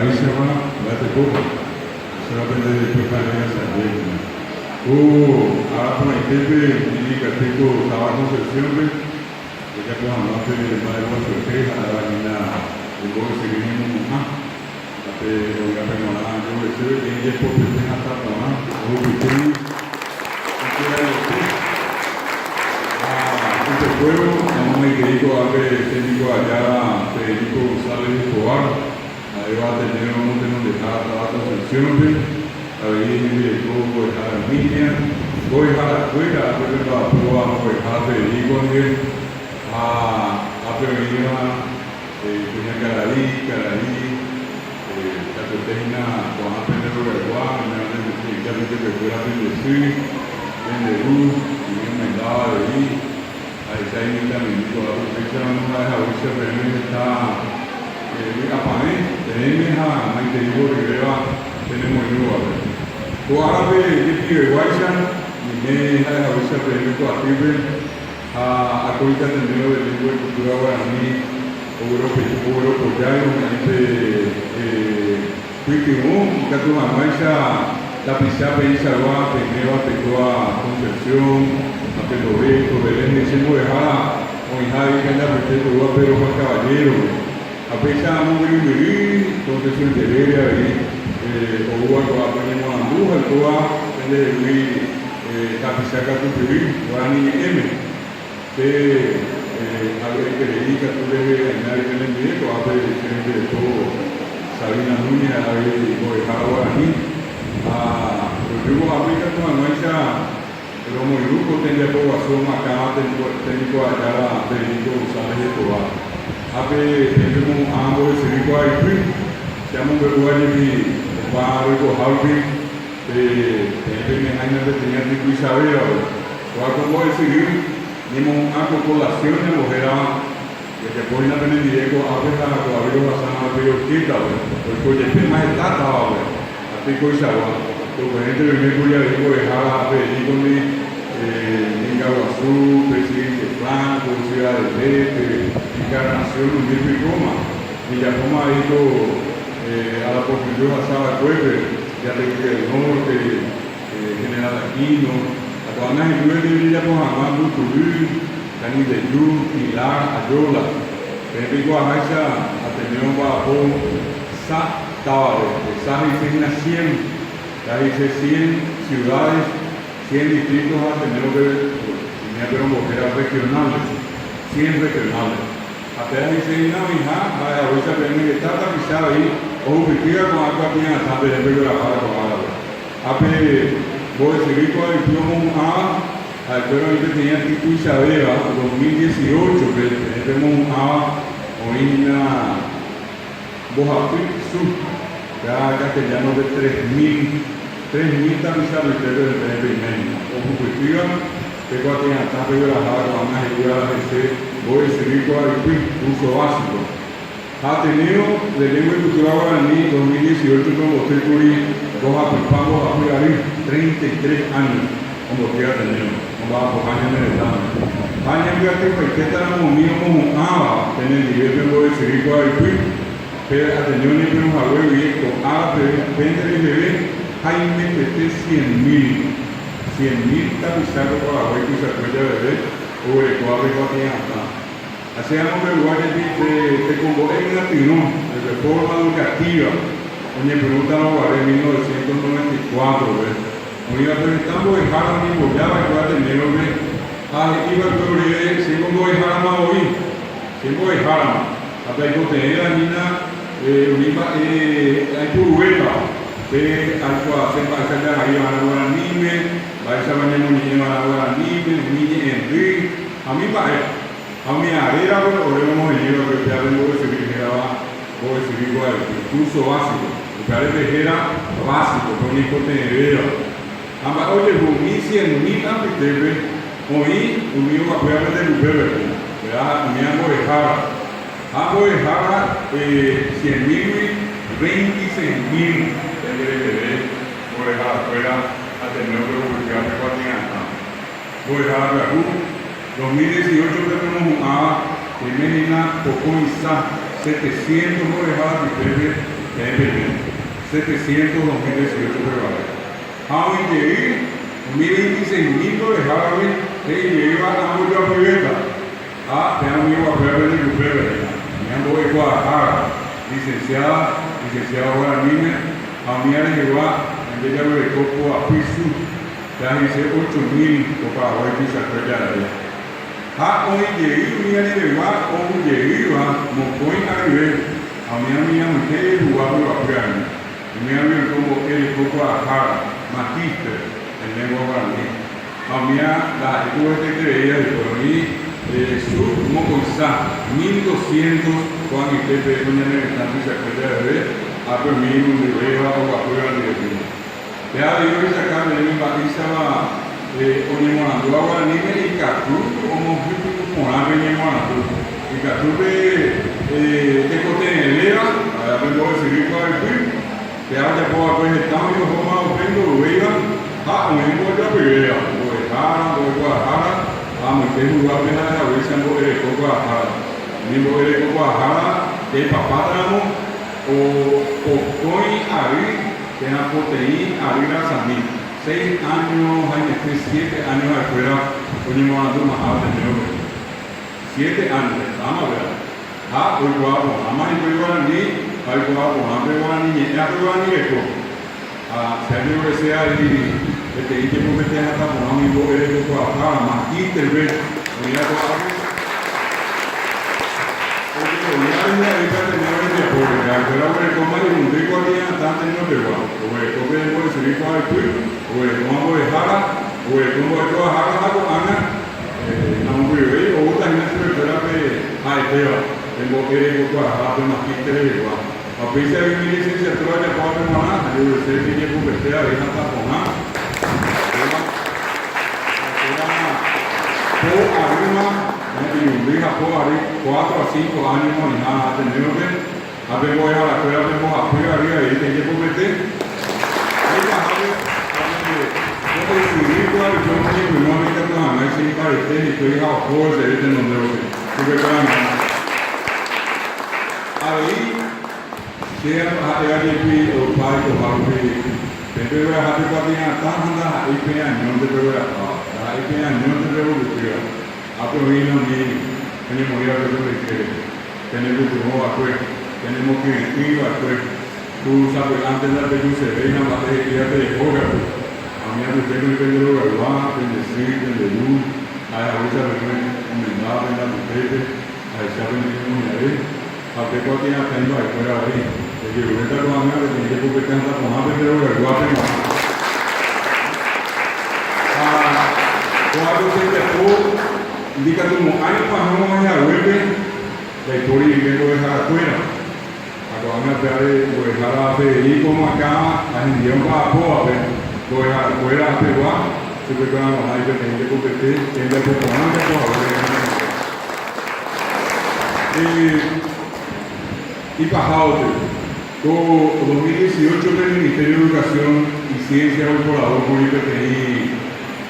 Malaysia mana, berarti pun sebab dari perkara sahaja. Ahora por el tiempo y que tengo trabajo en septiembre, ya que vamos a hacer el mayor sorpresa a la niña y luego seguimos más. Pero ya tengo la yo le sé que ya por fin hasta tomar o que este juego no me dedico a ver técnico allá Federico González Escobar. Ahí va a tener un montón de trabajo en septiembre. Ahí me pongo a la niña, voy a la escuela, voy a probar, voy a Federico a Pereira, tenía Caraí, Catotena, con aprender a graduar, me han dicho que fuera a bendecir, vende luz, y me mandaba de ahí, ahí está ahí también, toda la fecha no me deja ver si realmente está, apané, tenemos a Maitenigo Rivera, tenemos el lugar. Ahora ve que Guaysa, y me deja ver si realmente a cuenta tenido de lengua y cultura guaraní, europeo, ya hay un Cuitimón, que tu mamá la pizza pensa agua, peneva, pecoa, Concepción, a Peloreto, Belén, decimos dejada, o hija y que anda perfecto, pero Juan Caballero, a pesar muy bien, Concepción de Heredia, o Uva, tenemos Andújar, el Coa, tende la pizza que tu pedí, Guaraní M, que a ver que le diga, tú debes nadie que le envíe, a ver de todo. Sabina Núñez, ahí Guayjara Guaraní, los grupos aplican con anuencia, pero muy grupo tiene aprobación acá, técnico allá, Federico González Escobar. Tenemos ambos de Federico Aipri, se llama un lugar de Barrio Jalpi, me años de tenía Rico Isabel, o como decidir, tenemos una población de mujeres. Que poi na bene Diego aveva aveva sana aveva chita per cui il tema è stata a te cosa va to gente che mi voglio dico è hala per dico mi Guazú, presidente Franco, Ciudad del Este, Encarnación, un y Roma y ya como ha ido a la posición a Sala Cuever, ya te el norte, General Aquino, a todas las iglesias ya pues amando Tulú, Cani de Yu, Pilar, Ayola, Federico Arraiza, Ateneo Bajón, Sa Tabare, Sa dice 100, ya dice 100 ciudades, 100 distritos Ateneo de mujeres regionales, 100 regionales. Até dice una hija, a veces viene que está tapizada ahí, o que tira con agua tiene hasta de repente la para con agua. Ape, voy a seguir con el diploma A. Pero ahorita tenía Tito Isabela, 2018, que tenemos hoy una Bojafic Sur, ya castellano de 3.000 tapizados del primer. Ojo, pues digan, que cuando tenía tanto de la jara, van a ayudar a hacer, voy a seguir con el curso básico. Ateneo de Lengua y Cultura Guaraní, 2018, como Tecuri, Bojafic, 33 años, como que Ateneo. Vamos a poner el examen. Año que hace que estamos unidos como tener el nivel de seguir con el quiz, pero atención y un jaguar viejo, vende el bebé, Jaime PT 100.000 tapizados para la web que se acuerda de bebé, o el cuadro que hasta. Hacíamos el lugar de convocar en Latino, de reforma educativa, donde preguntaron en 1994, Oiga, pero estamos en Jara, ni Boyaba, que va a tener, hombre. Iba a tener, si pongo en Jara, más hoy. Si pongo en Jara, hasta que tener la mina, hay Purueta, que algo hacer para hacer ahí a la Guaraní, va a ser mañana un niño a la Guaraní, un niño en Rí. A mí, a mi arena, o le vamos a ir a que ya vengo de seguir, voy a seguir con el curso básico. Porque era básico, con hijo tenerero. Oye, Rumi 100.000 antes hoy unió a cuidar de Lupero, ¿verdad? Mi amo de Jara. Amo de Jara, 100.000, 26.000, por el Jara, fuera a tener que publicar de 4 años. Por el Jara, 2018 tenemos a Medina Pocoiza, 700 por el Jara, 700 2018 reales. Aún llegué, 1.026.000 dólares, y iba a mucha privada. Tengo un amigo a Beverly Lufebra, me ando de Guadalajara, licenciada ahora niña, a mí le llegó en vez de haber copo a piso, ya hice 8.000 para hoy que se acuerda de ella. Hoy llegué, mira de verdad, hoy llegué, no fue a nivel, a mí me quedé jugando a Piano, y me había como el copo a Jara, magíster, en lengua guaraní. A mí la estuve que creía de por mí, su mocoizá, 1.200 Juan y Pepe, doña Neventanza y se acuerda de ver, a permitir un libro o a prueba de vino. Ya digo que sacar de mi batiza, oye, morando ahora ni me y Catú, como un morado en morando. Y Catú de cotenelera, a ver, voy a seguir con el film, que ahora puedo haber estado y los vamos a ver, lo veía, un encuentro a primera, voy a Guadalajara. Muitas lugares na cabeça não é como a rara, nem é como a rara, tem papatramo, o coin ali, tem a proteína ali na sami. 6 anos, hay 7 anos afuera, onde morando uma rara de novo. 7 anos, vamos ver. O igual, a mãe do Guarani, a igual, a Guarani, a Guarani é como. Se a gente vai ser ali. Este que porque te hasta por un amigo eres de Guadalajara, magíster, ¿ves? Unidad de Guadalajara. Porque unidad de Guadalajara tenía que por el pero que como el mundo y guardia tanto no te va. O el toque de por seguir con el pueblo, o el como de Jara, o el como de Guadalajara con Ana, no muy bien, o otra gente se espera que hay feo, tengo que ir de Guadalajara de magíster de Guadalajara. A pesar de mi licenciatura de Pablo Hermana, yo sé que yo convertí a Reina Tapona. Arriba, y Japón, 4 a 5 años manejada, tenemos que voy a la escuela, tenemos apoyo arriba y te llevo a meter. Ahí bajamos, yo decidí cuál yo me primero me quedo a más sin parecer y estoy a fuerza de este nombre. Super grande. Aí, chega a IGP, o pai do Raul, sempre vai rápido para ganhar tanta e tem a não de pegar. Aí tem a não de revolução. A província de tenemos que ir a ver que tenemos que ir a ver, tenemos que ir a ver. Tú sabes, antes de la película se ve una materia de yoga. A mí me gusta que el yoga lo haga, el de street, el de luz. Hay a veces recomendado en la bufete, hay saben que no me haré. A te cualquier atento ahí fuera ahí. El que lo está con la mía, tiene que bufete anda con la película yoga, lo hace más. Cuando se te indica como años pasamos en la web, la historia y vengo a dejar afuera. Acabamos de dejar a Federico acá, a Indión para Poa, lo dejar afuera a Peruá, se fue con la mamá y tenía que competir, tiene que proponer de y pasado, todo 2018 del Ministerio de Educación y Ciencia, el Colador Público,